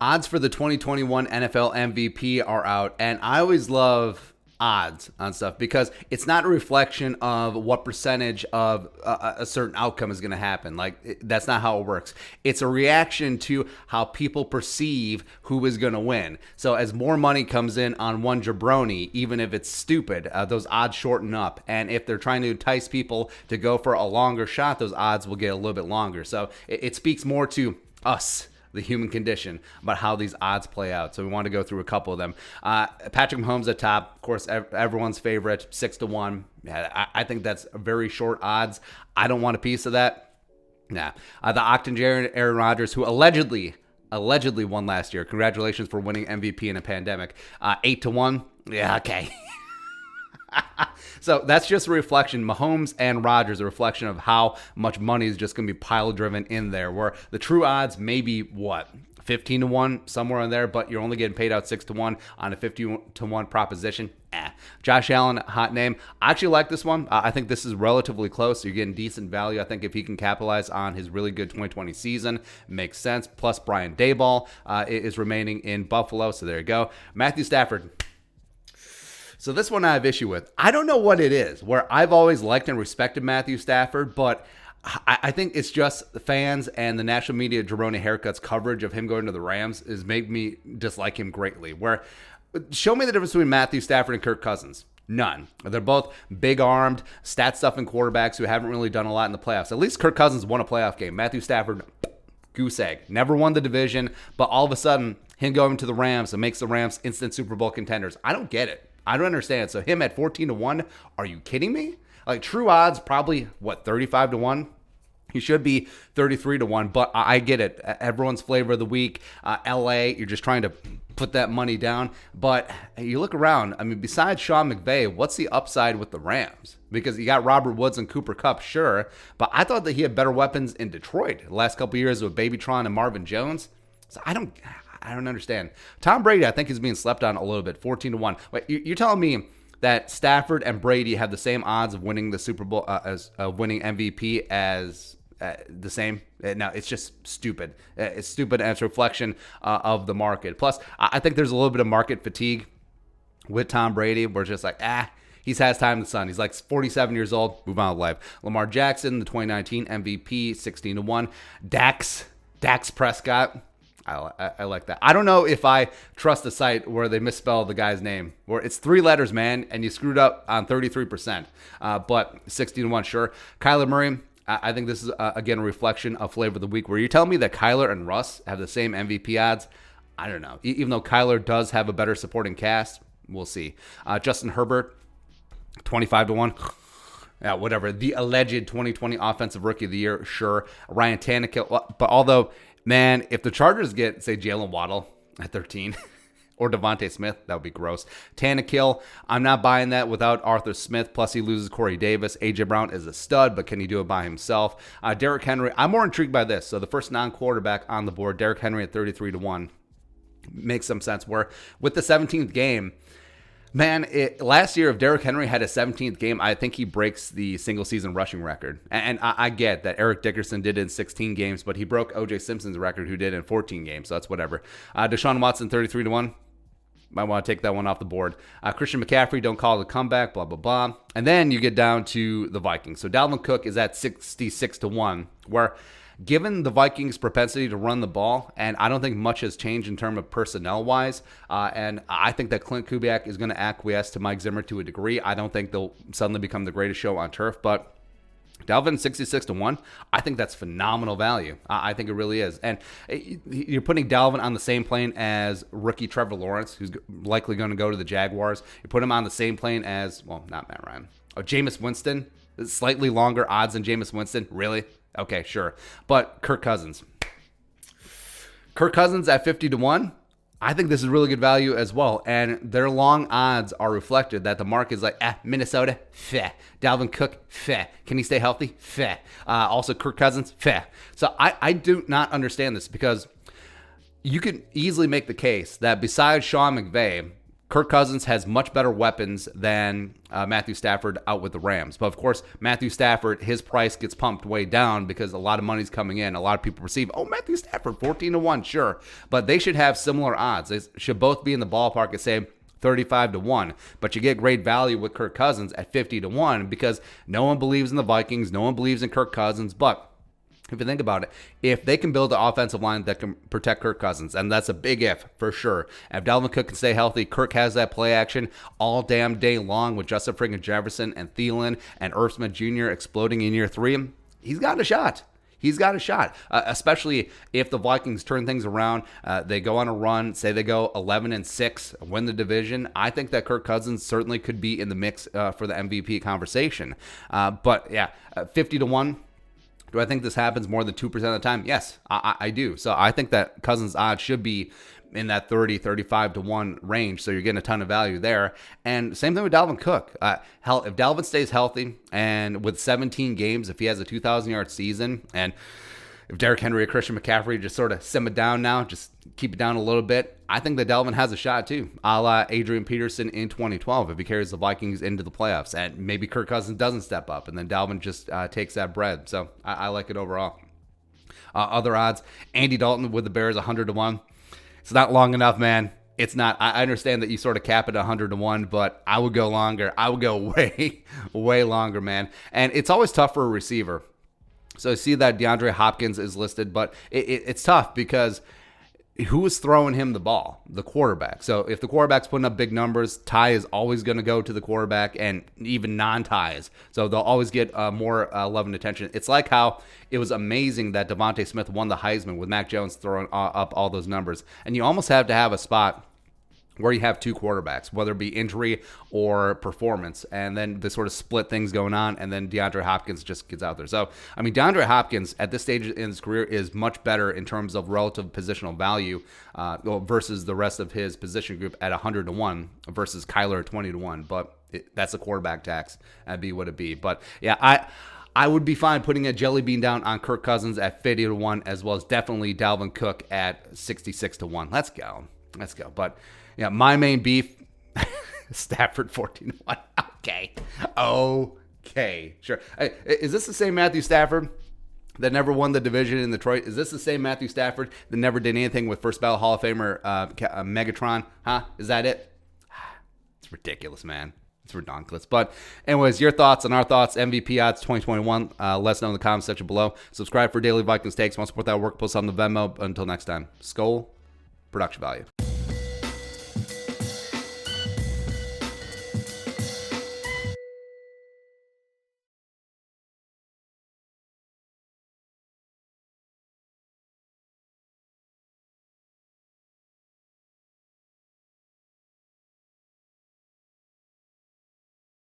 Odds for the 2021 NFL MVP are out, and I always love odds on stuff because it's not a reflection of what percentage of a certain outcome is going to happen. That's not how it works. It's a reaction to how people perceive who is going to win. So as more money comes in on one jabroni, even if it's stupid, those odds shorten up. And if they're trying to entice people to go for a longer shot, those odds will get a little bit longer. So it speaks more to us, the human condition, about how these odds play out. So we want to go through a couple of them. Patrick Mahomes at top, of course, everyone's favorite, 6-1. Yeah, I think that's very short odds. I don't want a piece of that. Nah. The octogenarian Aaron Rodgers, who allegedly won last year. Congratulations for winning MVP in a pandemic. 8-1. Yeah, okay. So that's just a reflection. Mahomes and Rodgers, a reflection of how much money is just going to be pile driven in there, where the true odds may be 15-1, somewhere in there, but you're only getting paid out 6-1 on a 50-1 proposition. Josh Allen, hot name. I actually like this one. I think this is relatively close. You're getting decent value. I think if he can capitalize on his really good 2020 season, makes sense. Plus, Brian Daboll is remaining in Buffalo, so there you go. Matthew Stafford. So this one I have issue with. I don't know what it is, where I've always liked and respected Matthew Stafford, but I think it's just the fans and the national media jabroni haircuts coverage of him going to the Rams is made me dislike him greatly. Where show me the difference between Matthew Stafford and Kirk Cousins. None. They're both big-armed, stat-stuffing quarterbacks who haven't really done a lot in the playoffs. At least Kirk Cousins won a playoff game. Matthew Stafford, goose egg. Never won the division, but all of a sudden, him going to the Rams and makes the Rams instant Super Bowl contenders. I don't get it. I don't understand. So him at 14-1, are you kidding me? Like true odds, probably 35-1. He should be 33-1, but I get it. Everyone's flavor of the week. LA, you're just trying to put that money down. But you look around, I mean, besides Sean McVay, what's the upside with the Rams? Because you got Robert Woods and Cooper Kupp, sure, but I thought that he had better weapons in Detroit the last couple of years with Babytron and Marvin Jones. So I don't understand. Tom Brady, I think, is being slept on a little bit. 14-1. Wait, you're telling me that Stafford and Brady have the same odds of winning the Super Bowl as winning MVP as the same? No, it's just stupid. It's stupid, and it's a reflection of the market. Plus, I think there's a little bit of market fatigue with Tom Brady. We're just like, he's has time in the sun. He's like 47 years old. Move on with life. Lamar Jackson, the 2019 MVP, 16-1. Dax Prescott. I like that. I don't know if I trust a site where they misspell the guy's name, where it's 3 letters, man, and you screwed up on 33%. But 16-1, sure. Kyler Murray, I think this is, again, a reflection of flavor of the week. Where you're telling me that Kyler and Russ have the same MVP odds? I don't know. Even though Kyler does have a better supporting cast, we'll see. Justin Herbert, 25-1. Yeah, whatever. The alleged 2020 Offensive Rookie of the Year, sure. Ryan Tannehill, but although... Man, if the Chargers get, say, Jalen Waddle at 13 or Devontae Smith, that would be gross. Tannehill, I'm not buying that without Arthur Smith. Plus, he loses Corey Davis. A.J. Brown is a stud, but can he do it by himself? Derrick Henry, I'm more intrigued by this. So the first non-quarterback on the board, Derrick Henry at 33-1, makes some sense. Where with the 17th game, man, last year, if Derrick Henry had a 17th game, I think he breaks the single-season rushing record. And I get that Eric Dickerson did it in 16 games, but he broke O.J. Simpson's record, who did it in 14 games, so that's whatever. Deshaun Watson, 33-1. Might want to take that one off the board. Christian McCaffrey, don't call it a comeback, blah, blah, blah. And then you get down to the Vikings. So Dalvin Cook is at 66-1, where... Given the Vikings' propensity to run the ball, and I don't think much has changed in terms of personnel-wise, and I think that Clint Kubiak is going to acquiesce to Mike Zimmer to a degree. I don't think they'll suddenly become the greatest show on turf, but Dalvin 66-1, I think that's phenomenal value. I think it really is. And you're putting Dalvin on the same plane as rookie Trevor Lawrence, who's likely going to go to the Jaguars. You put him on the same plane as, well, not Matt Ryan. Jameis Winston, slightly longer odds than Jameis Winston. Really? Okay, sure. But Kirk Cousins. Kirk Cousins at 50-1. I think this is really good value as well. And their long odds are reflected that the market is like, Minnesota, feh. Dalvin Cook, feh. Can he stay healthy? Feh. Also, Kirk Cousins, feh. So I do not understand this because you can easily make the case that besides Sean McVay, Kirk Cousins has much better weapons than Matthew Stafford out with the Rams. But of course, Matthew Stafford, his price gets pumped way down because a lot of money's coming in. A lot of people perceive, oh, Matthew Stafford, 14-1, sure. But they should have similar odds. They should both be in the ballpark at, say, 35-1. But you get great value with Kirk Cousins at 50-1 because no one believes in the Vikings. No one believes in Kirk Cousins. But if you think about it, if they can build an offensive line that can protect Kirk Cousins, and that's a big if for sure. And if Dalvin Cook can stay healthy, Kirk has that play action all damn day long with Justin friggin' Jefferson and Thielen and Irv Smith Jr. exploding in year 3. He's got a shot. He's got a shot, especially if the Vikings turn things around. They go on a run, say they go 11-6, win the division. I think that Kirk Cousins certainly could be in the mix for the MVP conversation. But yeah, 50-1. Do I think this happens more than 2% of the time? Yes, I do. So I think that Cousins' odds should be in that 35-1 range. So you're getting a ton of value there. And same thing with Dalvin Cook. Hell, if Dalvin stays healthy and with 17 games, if he has a 2,000-yard season, and if Derrick Henry or Christian McCaffrey just sort of simmer down now, just keep it down a little bit, I think that Dalvin has a shot too, a la Adrian Peterson in 2012 if he carries the Vikings into the playoffs. And maybe Kirk Cousins doesn't step up, and then Dalvin just takes that bread. So I like it overall. Other odds, Andy Dalton with the Bears 100-1. It's not long enough, man. It's not. I understand that you sort of cap it 100-1, but I would go longer. I would go way, way longer, man. And it's always tough for a receiver. So I see that DeAndre Hopkins is listed, but it's tough because who is throwing him the ball? The quarterback. So if the quarterback's putting up big numbers, Ty is always going to go to the quarterback, and even non-ties. So they'll always get more love and attention. It's like how it was amazing that Devontae Smith won the Heisman with Mac Jones throwing up all those numbers. And you almost have to have a spot where you have two quarterbacks, whether it be injury or performance, and then the sort of split things going on, and then DeAndre Hopkins just gets out there. So, I mean, DeAndre Hopkins at this stage in his career is much better in terms of relative positional value versus the rest of his position group at 100-1 versus Kyler at 20-1. But that's a quarterback tax. That'd be what it'd be. But yeah, I would be fine putting a jelly bean down on Kirk Cousins at 50-1, as well as definitely Dalvin Cook at 66-1. Let's go. But yeah, my main beef, Stafford 14-1. Okay, sure. Hey, is this the same Matthew Stafford that never won the division in Detroit? Is this the same Matthew Stafford that never did anything with First Ballot Hall of Famer Megatron? Huh? Is that it? It's ridiculous, man. It's redonkulous. But anyways, your thoughts and our thoughts, MVP odds 2021. Let us know in the comments section below. Subscribe for daily Vikings takes. Want to support that work, post on the Venmo. Until next time, Skol, production value.